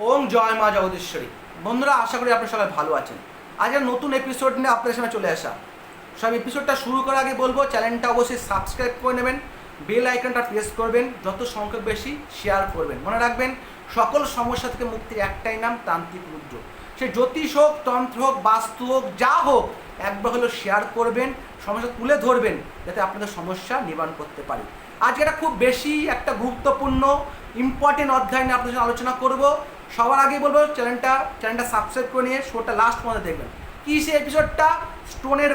ওম জয় মা জগদীশ্বরী। বন্ধুরা, আশা করি আপনারা সবাই ভালো আছেন। আজকের নতুন এপিসোড নিয়ে আপনাদের সামনে চলে আসা। সব এপিসোডটা শুরু করার আগে বলবো, চ্যানেলটা অবশ্যই সাবস্ক্রাইব করে নেবেন, বেল আইকনটা প্রেস করবেন, যত সংখ্যক বেশি শেয়ার করবেন। মনে রাখবেন, সকল সমস্যা থেকে মুক্তির একটাই নাম তান্ত্রিক রুদ্র। সে জ্যোতিষ হোক, তন্ত্র হোক, বাস্তু হোক, যা হোক, একবার হলেও শেয়ার করবেন, সমস্যা তুলে ধরবেন, যাতে আপনাদের সমস্যা নিবারণ করতে পারি। আজকে এটা খুব বেশি একটা গুরুত্বপূর্ণ ইম্পর্টেন্ট অধ্যায় নিয়ে আপনাদের সাথে আলোচনা করব। সবার আগে বলবো, চ্যানেলটা সাবস্ক্রাইব করে নিয়ে শোটা লাস্ট পর্যন্ত দেখবেন। কি সে এপিসোডটা? স্টোনের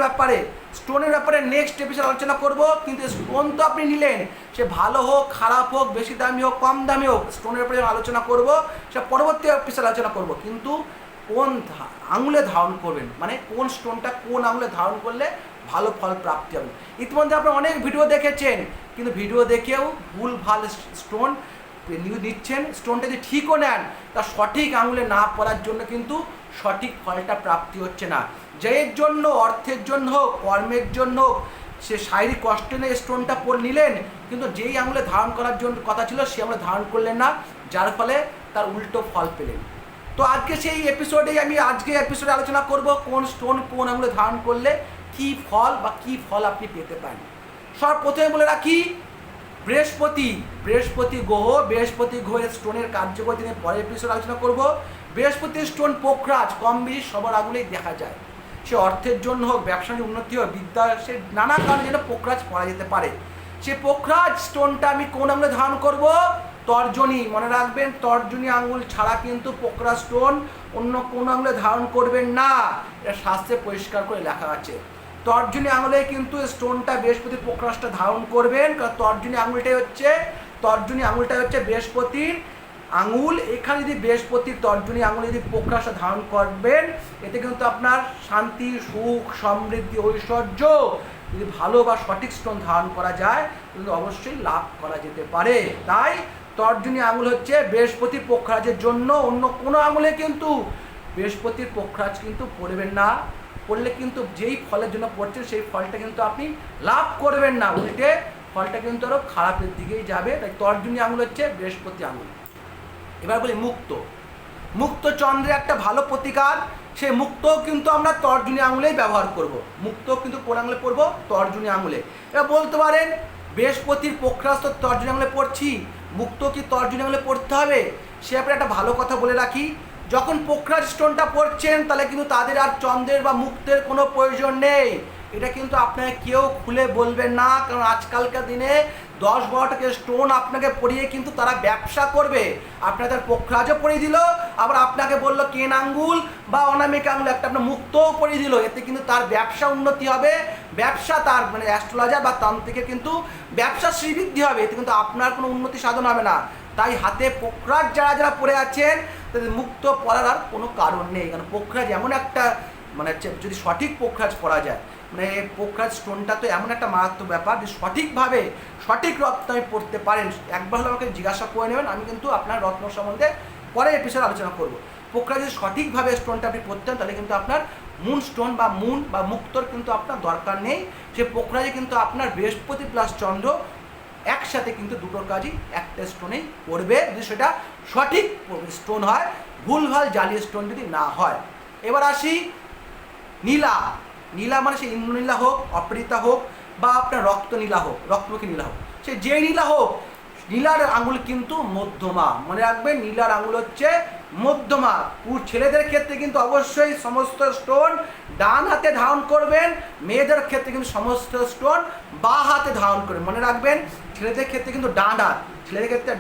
ব্যাপারে নেক্সট এপিসোড আলোচনা করব। কিন্তু স্টোন তো আপনি নিলেন, সে ভালো হোক, খারাপ হোক, বেশি দামি হোক, কম দামি হোক, স্টোনের ব্যাপারে আলোচনা করব, সে পরবর্তী এপিসোড আলোচনা করব। কিন্তু কোন আঙুলে ধারণ করবেন, মানে কোন স্টোনটা কোন আঙুলে ধারণ করলে ভালো ফল প্রাপ্তি হবে। ইতিমধ্যে আপনারা অনেক ভিডিও দেখেছেন, কিন্তু ভিডিও দেখেও ভুল ভাল স্টোন নিচ্ছেন। স্টোনটা যদি ঠিকও নেন, তা সঠিক আঙুলে না পড়ার জন্য কিন্তু সঠিক ফলটা প্রাপ্তি হচ্ছে না। জয়ের জন্য, অর্থের জন্য হোক, কর্মের জন্য হোক, সে শারীরিক কষ্ট নিয়ে স্টোনটা নিলেন, কিন্তু যেই আঙুলে ধারণ করার জন্য কথা ছিল সে আঙুলে ধারণ করলেন না, যার ফলে তার উল্টো ফল পেলেন। তো আজকে সেই এপিসোডেই আমি আলোচনা করব, কোন স্টোন কোন আঙুলে ধারণ করলে কি ফল বা কি ফল আপনি পেতে পারেন। সর্বপ্রথমে বলে রাখি, বৃহস্পতি গ্রহের স্টোনের কার্যকরী নিয়ে পরের এপিসোড আলোচনা করব। বৃহস্পতির স্টোন পোখরাজ কম বেশি সবার আঙুলেই দেখা যায়। সে অর্থের জন্য হোক, ব্যবসার উন্নতি হোক, বিদ্যা, সে নানা কারণে যেন পোখরাজ পড়া যেতে পারে। সে পোখরাজ স্টোনটা আমি কোন আঙুলে ধারণ করব? তর্জনী। মনে রাখবেন, তর্জনী আঙুল ছাড়া কিন্তু পোখরাজ স্টোন অন্য কোন আঙুলে ধারণ করবেন না। এটা শাস্ত্রে পরিষ্কার করে লেখা আছে। তর্জনী আঙুলে কিন্তু স্টোনটা বৃহস্পতির পোখরাজটা ধারণ করবেন, কারণ তর্জনী আঙুলটাই হচ্ছে বৃহস্পতির আঙুল। এখানে যদি বৃহস্পতির তর্জনী আঙুলে যদি পোখরাজটা ধারণ করবেন, এতে কিন্তু আপনার শান্তি, সুখ, সমৃদ্ধি, ঐশ্বর্য, যদি ভালো বা সঠিক স্টোন ধারণ করা যায়, কিন্তু অবশ্যই লাভ করা যেতে পারে। তাই তর্জনী আঙুল হচ্ছে বৃহস্পতির পোখরাজের জন্য। অন্য কোনো আঙুলে কিন্তু বৃহস্পতির পোখরাজ কিন্তু পড়বেন না। পড়লে কিন্তু যেই ফলের জন্য পড়ছেন সেই ফলটা কিন্তু আপনি লাভ করবেন না, উল্টে ফলটা কিন্তু আরও খারাপের দিকেই যাবে। তাই তর্জনী আঙুল হচ্ছে বৃহস্পতি আঙুল। এবার বলি মুক্ত চন্দ্রের একটা ভালো প্রতিকার। সেই মুক্তও কিন্তু আমরা তর্জনী আঙুলেই ব্যবহার করব। মুক্তও কিন্তু কোন আঙুলে পড়ব? তর্জনী আঙুলে। এবার বলতে পারেন, বৃহস্পতির পোখরাজ তো তর্জনী আঙুলে পড়ছি, মুক্ত কি তর্জনী আঙুলে পড়তে হবে? সে ব্যাপারে একটা ভালো কথা বলে রাখি। যখন পোখরাজ স্টোনটা পড়ছেন, তাহলে কিন্তু তাদের আর চন্দ্রের বা মুক্তের কোনো প্রয়োজন নেই। এটা কিন্তু আপনাকে কেউ খুলে বলবেন না, কারণ আজকালকার দিনে 10-12টাকে স্টোন আপনাকে পরিয়ে কিন্তু তারা ব্যবসা করবে। আপনাদের পোখরাজও পরিয়ে দিল, আবার আপনাকে বললো কেন আঙ্গুল বা অনামিকা আঙ্গুল একটা আপনার মুক্তও পরিয়ে দিল। এতে কিন্তু তার ব্যবসা উন্নতি হবে, ব্যবসা তার মানে অ্যাস্ট্রোলজার বা তান্ত্রিকের কিন্তু ব্যবসা শ্রীবৃদ্ধি হবে। এতে কিন্তু আপনার কোনো উন্নতি সাধন হবে না। তাই হাতে পোখরাজ যারা পড়ে আছেন, তাদের মুক্ত পড়ার আর কোনো কারণ নেই। কারণ পোখরাজ এমন একটা মানে যদি সঠিক পোখরাজ পড়া যায়, মানে পোখরাজ স্টোনটা তো এমন একটা মারাত্মক ব্যাপার, যে সঠিকভাবে সঠিক রত্ন আমি পড়তে পারেন, একবার হলে আমাকে জিজ্ঞাসা করে নেবেন। আমি কিন্তু আপনার রত্ন সম্বন্ধে পরে এপিসোড আলোচনা করব। পোখরাজ যদি সঠিকভাবে স্টোনটা আপনি পড়তেন, তাহলে কিন্তু আপনার মুন স্টোন বা মুক্তর কিন্তু আপনার দরকার নেই। সে পোখরাজে কিন্তু আপনার বৃহস্পতি প্লাস চন্দ্র একসাথে কিন্তু দুটোর কাজই একটা স্টোনেই পড়বে, যদি সেটা সঠিক স্টোন হয়, ভুলভাল জালি স্টোন যদি না হয়। এবার আসি নীলা মানে সে ইন্দ্রনীলা হোক, অপরিতা হোক, বা আপনার রক্তনীলা হোক, রক্তমুখী নীলা হোক, সে যে নীলা হোক, নীলার আঙুল কিন্তু মধ্যমা। মনে রাখবেন, নীলার আঙুল হচ্ছে মধ্যমা। ছেলেদের ক্ষেত্রে কিন্তু অবশ্যই সমস্ত স্টোন ডান হাতে ধারণ করবেন, মেয়েদের ক্ষেত্রে কিন্তু সমস্ত স্টোন বাঁ হাতে ধারণ করবেন। মনে রাখবেন, ছেলেদের ক্ষেত্রে কিন্তু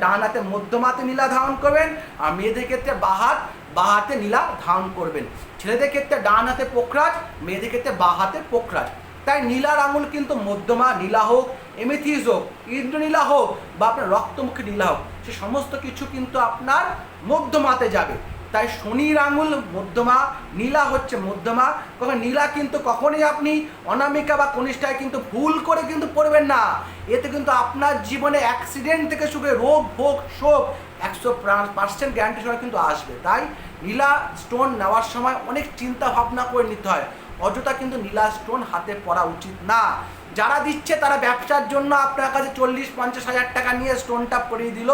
ডান হাতে মধ্যমাতে নীলা ধারণ করবেন, আর মেয়েদের ক্ষেত্রে বাঁ হাতে নীলা ধারণ করবেন। ছেলেদের ক্ষেত্রে ডান হাতে পোখরাজ, মেয়েদের ক্ষেত্রে বাঁ হাতে পোখরাজ। তাই নীলার আঙুল কিন্তু মধ্যমা নীলা হোক, এমেথিস হোক, ইন্দ্রনীলা হোক, বা আপনার রক্তমুখী নীলা হোক, সে সমস্ত কিছু কিন্তু আপনার মধ্যমাতে যাবে। তাই শনির আঙুল মধ্যমা, নীলা হচ্ছে মধ্যমা। নীলা কিন্তু কখনই আপনি অনামিকা বা কনিষ্ঠায় কিন্তু ভুল করে কিন্তু পড়বেন না। এতে কিন্তু আপনার জীবনে অ্যাক্সিডেন্ট থেকে শুরু করে রোগ ভোগ শোক 100% গ্যারান্টি সময় কিন্তু আসবে। তাই নীলা স্টোন নেওয়ার সময় অনেক চিন্তা ভাবনা করে নিতে হয়। অযথা কিন্তু নীলা স্টোন হাতে পড়া উচিত না। যারা দিচ্ছে তারা ব্যবসার জন্য আপনার কাছে 40-50 হাজার টাকা নিয়ে স্টোনটা পরিয়ে দিল,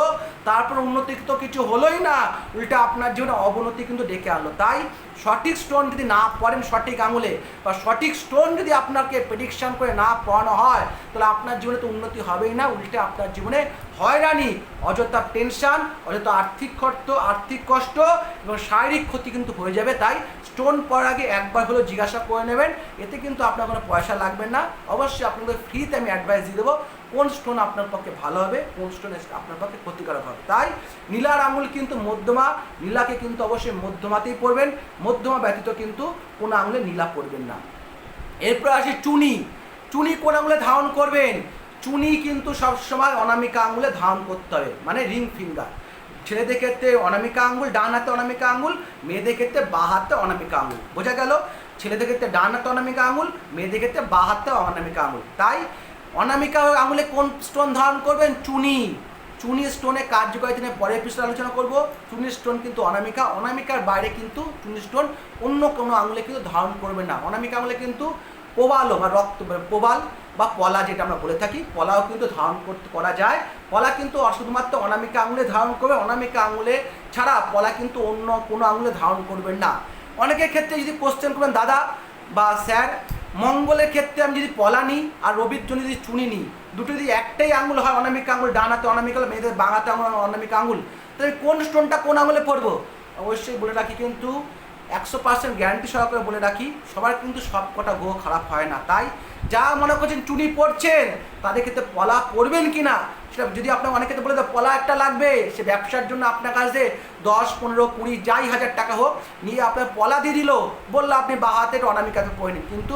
তারপর উন্নতি তো কিছু হলোই না, উল্টা আপনার জীবনে অবনতি কিন্তু ডেকে আনলো। তাই সঠিক স্টোন যদি না পড়েন সঠিক আঙুলে, বা সঠিক স্টোন যদি আপনাকে প্রেডিকশন করে না পড়ানো হয়, তাহলে আপনার জীবনে তো উন্নতি হবেই না, উল্টে আপনার জীবনে হয়রানি, অযথা টেনশন, অযথা আর্থিক কষ্ট এবং শারীরিক ক্ষতি কিন্তু হয়ে যাবে। তাই স্টোন পড়ার আগে একবার হলেও জিজ্ঞাসা করে নেবেন, এতে কিন্তু আপনার কোনো পয়সা লাগবে না। অবশ্যই আপনাদের ফ্রিতে আমি অ্যাডভাইস দিয়ে দেবো কোন স্টোন আপনার পক্ষে ভালো হবে, কোন স্টোন আপনার পক্ষে ক্ষতিকারক হবে। তাই নীলার আঙুল কিন্তু মধ্যমা, নীলাকে কিন্তু অবশ্যই মধ্যমাতেই পড়বেন, মধ্যমা ব্যতীত কিন্তু কোনো আঙুলে নীলা পড়বেন না। এরপর আসি চুনি। চুনি কোন আঙুলে ধারণ করবেন? চুনি কিন্তু সবসময় অনামিকা আঙুলে ধারণ করতে হবে, মানে রিং ফিঙ্গার। ছেলেদের ক্ষেত্রে অনামিকা আঙুল, ডান হাতে অনামিকা আঙুল, মেয়েদের ক্ষেত্রে বাঁ হাতে অনামিকা আঙুল। বোঝা গেল? ছেলেদের ক্ষেত্রে ডান হাতে অনামিকা আঙুল, মেয়েদের ক্ষেত্রে বাঁ হাতে অনামিকা আঙুল। তাই অনামিকা আঙুলে কোন স্টোন ধারণ করবেন? চুনি। চুনি স্টোনের কার্যকারিতা নিয়ে পরের এপিসোডে আলোচনা করব। চুনি স্টোন কিন্তু অনামিকার বাইরে কিন্তু চুনি স্টোন অন্য কোনো আঙুলে কিন্তু ধারণ করবে না। অনামিকা আঙুলে কিন্তু প্রবালও বা প্রবাল বা পলা যেটা আমরা বলে থাকি, পলাও কিন্তু ধারণ করা যায়। পলা কিন্তু শুধুমাত্র অনামিকা আঙুলে ধারণ করবে, অনামিকা আঙুলে ছাড়া পলা কিন্তু অন্য কোনো আঙুলে ধারণ করবেন না। অনেকের ক্ষেত্রে যদি কোশ্চেন করবেন, দাদা বা স্যার, মঙ্গলের ক্ষেত্রে আমি যদি পলা নিই আর রবির জন্য যদি চুনি নিই, দুটো যদি একটাই আঙুল হয় অনামিকা আঙুল, ডান হাতে অনামিকা, মেয়েদের বাঁ হাতে অনামিকা আঙুল, তাহলে কোন স্টোনটা কোন আঙুলে পড়বো? অবশ্যই বলে রাখি, কিন্তু 100% গ্যারান্টি সহকারে বলে রাখি, সবার কিন্তু সব কটা গ্রহ খারাপ হয় না। তাই যা মনে করছেন চুনি পড়ছেন, তাদের ক্ষেত্রে পলা পড়বেন কি না সেটা যদি আপনার অনেক ক্ষেত্রে বলে দেয় পলা একটা লাগবে, সে ব্যবসার জন্য আপনার কাছে 10, 15, 20 যাই হাজার টাকা হোক নিয়ে আপনার পলা দিয়ে দিল, বললো আপনি বাঁ হাতে অনামিকাকে পড়ে নিন। কিন্তু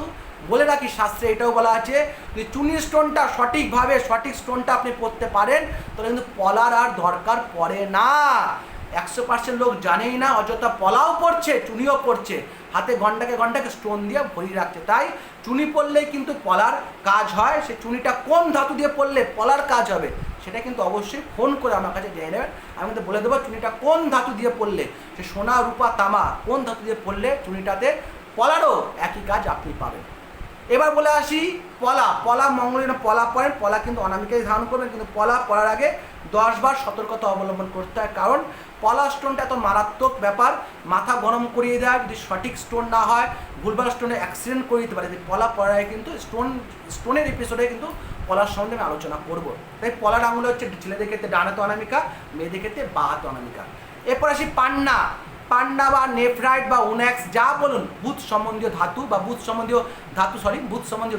বলে রাখি, শাস্ত্রে এটাও বলা আছে, যদি চুনি স্টোনটা সঠিক স্টোনটা আপনি পড়তে পারেন, তাহলে কিন্তু পলার আর দরকার পড়ে না। 100% লোক জানেই না, অযথা পলাও পড়ছে, চুনিও পড়ছে, হাতে ঘন্টাকে স্টোন দিয়ে ভরিয়ে রাখছে। তাই চুনি পড়লেই কিন্তু পলার কাজ হয়। সে চুনিটা কোন ধাতু দিয়ে পড়লে পলার কাজ হবে সেটা কিন্তু অবশ্যই ফোন করে আমার কাছে জেনে নেবেন। আমি কিন্তু বলে দেবো চুনিটা কোন ধাতু দিয়ে পড়লে, সে সোনা, রূপা, তামা, কোন ধাতু দিয়ে পড়লে চুনিটাতে পলারও একই কাজ আপনি পাবেন। এবার বলে আসি পলা মঙ্গলের পলা পড়েন, পলা কিন্তু অনামিকায় ধারণ করবেন, কিন্তু পলা পড়ার আগে 10 বার সতর্কতা অবলম্বন করতে হয়। কারণ পলা স্টোনটা এত মারাত্মক ব্যাপার, মাথা গরম করিয়ে দেয় যদি সঠিক স্টোন না হয়, ভুলভাল স্টোনে অ্যাক্সিডেন্ট করে দিতে পারে। পলা পড়ায় কিন্তু স্টোনের এপিসোডে কিন্তু পলার সম্বন্ধে আমি আলোচনা করব। তাই পলার আঙুল হচ্ছে ছেলেদের ক্ষেত্রে ডান হাতে অনামিকা, মেয়েদের ক্ষেত্রে বাঁ হাতে অনামিকা। এরপর আসি পান্না বা নেফ্রাইট বা ওন্যাক্স, যা বলুন, বুধ সম্বন্ধীয়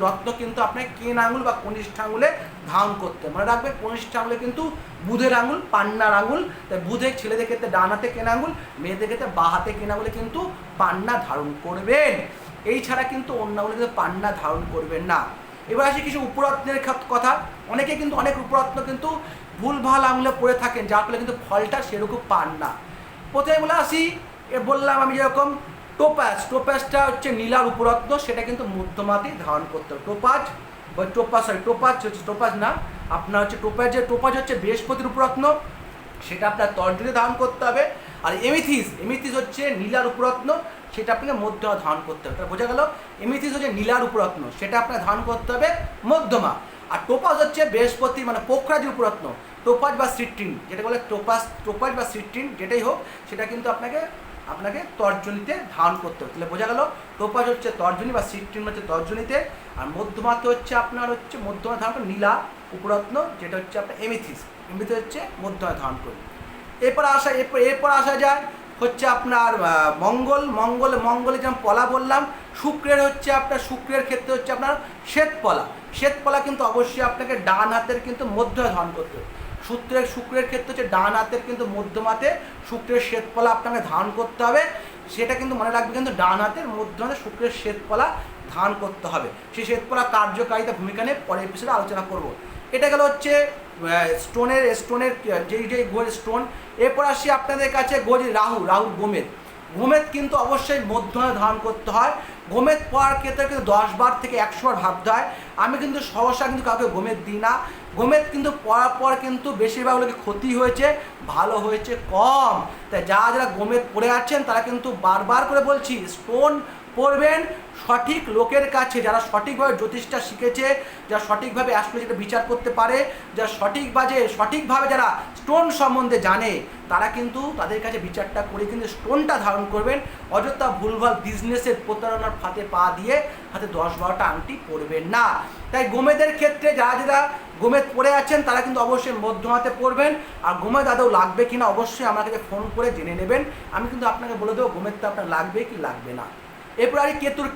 রত্ন কিন্তু আপনাকে কেন আঙুল বা কনিষ্ঠ আঙুলে ধারণ করতে, মনে রাখবে কনিষ্ঠ আঙুলে কিন্তু বুধের আঙুল, পান্নার আঙুল। তাই বুধের ছেলেদের ক্ষেত্রে ডান হাতে কেন আঙুল, মেয়েদের ক্ষেত্রে বাঁ হাতে কেন আঙুলে কিন্তু পান্না ধারণ করবেন। এই ছাড়া কিন্তু অন্য আঙুলে কিন্তু পান্না ধারণ করবেন না। এবার আসি কিছু উপরত্নের কথা। অনেকে কিন্তু অনেক উপরত্ন কিন্তু ভুলভাল আঙুলে পড়ে থাকেন, যার ফলে কিন্তু ফলটা সেরকম পান না। প্রথমে বলে আসি, বললাম আমি যেরকম টোপাজটা হচ্ছে নীলার উপরত্ন, সেটা কিন্তু মধ্যমাতেই ধারণ করতে হবে। টোপাজ হচ্ছে বৃহস্পতির উপরত্ন, সেটা আপনার তর্জনী ধারণ করতে হবে। আর এমিথিস হচ্ছে নীলার উপরত্ন, সেটা আপনাকে মধ্যমা ধারণ করতে হবে। বোঝা গেল? এমিথিস হচ্ছে নীলার উপরত্ন, সেটা আপনাকে ধারণ করতে হবে মধ্যমা। আর টোপাজ হচ্ছে বৃহস্পতি মানে পোখরাজের উপরত্ন, টোপাজ বা সিট্রিন, যেটা বলে টোপাজ বা সিট্রিন যেটাই হোক, সেটা কিন্তু আপনাকে তর্জনীতে ধারণ করতে হবে। তাহলে বোঝা গেল, টোপাজ হচ্ছে তর্জনী বা সিট্রিন হচ্ছে তর্জনীতে, আর মধ্যমাতে হচ্ছে মধ্যমা ধারণ করে নীলা উপরত্ন, যেটা হচ্ছে আপনার এমিথিস হচ্ছে মধ্যমা ধারণ করবে। এরপর আসা যায় হচ্ছে আপনার মঙ্গলে যেমন পলা বললাম। শুক্রের ক্ষেত্রে হচ্ছে আপনার শ্বেতপলা কিন্তু অবশ্যই আপনাকে ডান হাতের কিন্তু মধ্যমা ধারণ করতে হবে। শুক্রের ক্ষেত্রে হচ্ছে ডান হাতের কিন্তু মধ্যমাতে শুক্রের শ্বেতপলা আপনাকে ধারণ করতে হবে। সেটা কিন্তু মনে রাখবে, কিন্তু ডান হাতের মধ্যমাতে শুক্রের শ্বেতপলা ধারণ করতে হবে। সেই শ্বেতপলা কার্যকারিতা ভূমিকা নিয়ে পরের এপিসোডে আলোচনা করব। এটা গেল হচ্ছে স্টোনের যেই গ্রহের স্টোন। এরপর আসি আপনাদের কাছে রাহুর গোমেদ কিন্তু অবশ্যই মধ্যমা ধারণ করতে হয়। গোমেদ পড়ার ক্ষেত্রে কিন্তু 10 বার থেকে 100 বার ভাবতে হয়। আমি কিন্তু সহসা কিন্তু কাউকে গোমেদ দিই না। গোমেদ কিন্তু পড়ার পর কিন্তু বেশিরভাগ লোকের ক্ষতি হয়েছে, ভালো হয়েছে কম। তাই যারা গোমেদ পড়ে আছেন তারা কিন্তু বারবার করে বলছি, স্টোন পড়বেন সঠিক লোকের কাছে, যারা সঠিকভাবে জ্যোতিষটা শিখেছে, যারা সঠিকভাবে অ্যাস্ট্রোলজিটা বিচার করতে পারে, যারা সঠিকভাবে যারা স্টোন সম্বন্ধে জানে, তারা কিন্তু তাদের কাছে বিচারটা করে কিন্তু স্টোনটা ধারণ করবেন। অযথা ভুলভাল বিজনেসের প্রতারণার ফাঁদে পা দিয়ে হাতে 10-12টা আংটি পরবেন না। তাই গোমেদের ক্ষেত্রে যারা গোমেদ পরে আছেন তারা কিন্তু অবশ্যই মধ্যম হাতে পরবেন। আর গোমেদ আদৌ লাগবে কিনা অবশ্যই আমার কাছে ফোন করে জেনে নেবেন, আমি কিন্তু আপনাকে বলে দেবো গোমেদটা আপনার লাগবে কি লাগবে না। এরপর আর কেতুর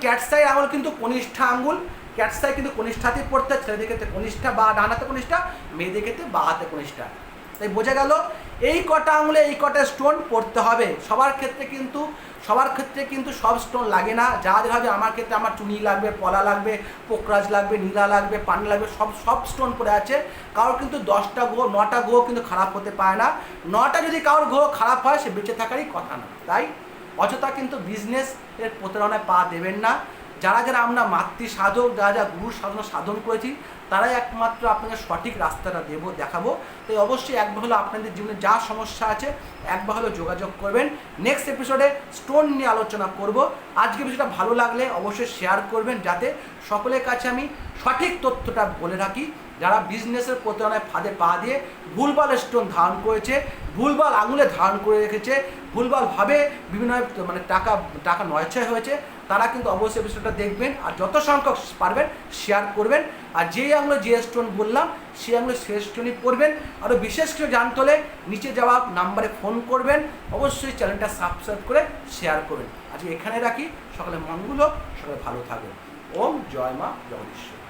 ক্যাটসাই আঙুল কিন্তু কনিষ্ঠা আঙুল। ক্যাটসাই কিন্তু কনিষ্ঠাতেই পড়তে হয়, ছেলেদের ক্ষেত্রে কনিষ্ঠা বা ডান হাতে কনিষ্ঠা, মেয়েদের ক্ষেত্রে বা হাতে কনিষ্ঠা। তাই বোঝা গেল এই কটা আঙুলে এই কটা স্টোন পড়তে হবে। সবার ক্ষেত্রে কিন্তু সব স্টোন লাগে না। যাদের হবে আমার ক্ষেত্রে আমার চুনি লাগবে, পলা লাগবে, পোকরাজ লাগবে, নীলা লাগবে, পান লাগবে, সব স্টোন পড়ে আছে। কারোর কিন্তু 10টা গ্রহ 9টা গ্রহ কিন্তু খারাপ হতে পারে না। 9টা যদি কারোর গ্রহ খারাপ হয় সে বেঁচে থাকারই কথা না। তাই অযথা কিন্তু বিজনেসের প্রতারণায় পা দেবেন না। যারা আমরা মাতৃ সাধক, যারা গুরুর সাধনা সাধন করেছি, তারাই একমাত্র আপনাকে সঠিক রাস্তাটা দেখাবো। তাই অবশ্যই একবার হলো আপনাদের জীবনে যা সমস্যা আছে একবার হলো যোগাযোগ করবেন। নেক্সট এপিসোডে স্টোন নিয়ে আলোচনা করব। আজকে বিষয়টা ভালো লাগলে অবশ্যই শেয়ার করবেন, যাতে সকলের কাছে আমি সঠিক তথ্যটা বলে রাখি। যারা বিজনেসের প্রতারণায় ফাঁদে পা দিয়ে ভুলভাল স্টোন ধারণ করেছে, ভুলভাল আঙুলে ধারণ করে রেখেছে, ভুলভালভাবে বিভিন্ন টাকা নয়ছয় হয়েছে, তারা কিন্তু অবশ্যই এপিসোডটা দেখবেন। আর যত সংখ্যক পারবেন শেয়ার করবেন। আর যেই আঙুলে যে স্টোন বললাম সেই আঙুলে সে স্টোনই পড়বেন। আরও বিশেষ কিছু জানতে হলে নিচে যাওয়া নাম্বারে ফোন করবেন। অবশ্যই চ্যানেলটা সাবস্ক্রাইব করে শেয়ার করবেন। আজকে এখানে রাখি। সকলে মঙ্গল হোক, সকলে ভালো থাকবেন। ওম জয় মা জগদীশ্বর।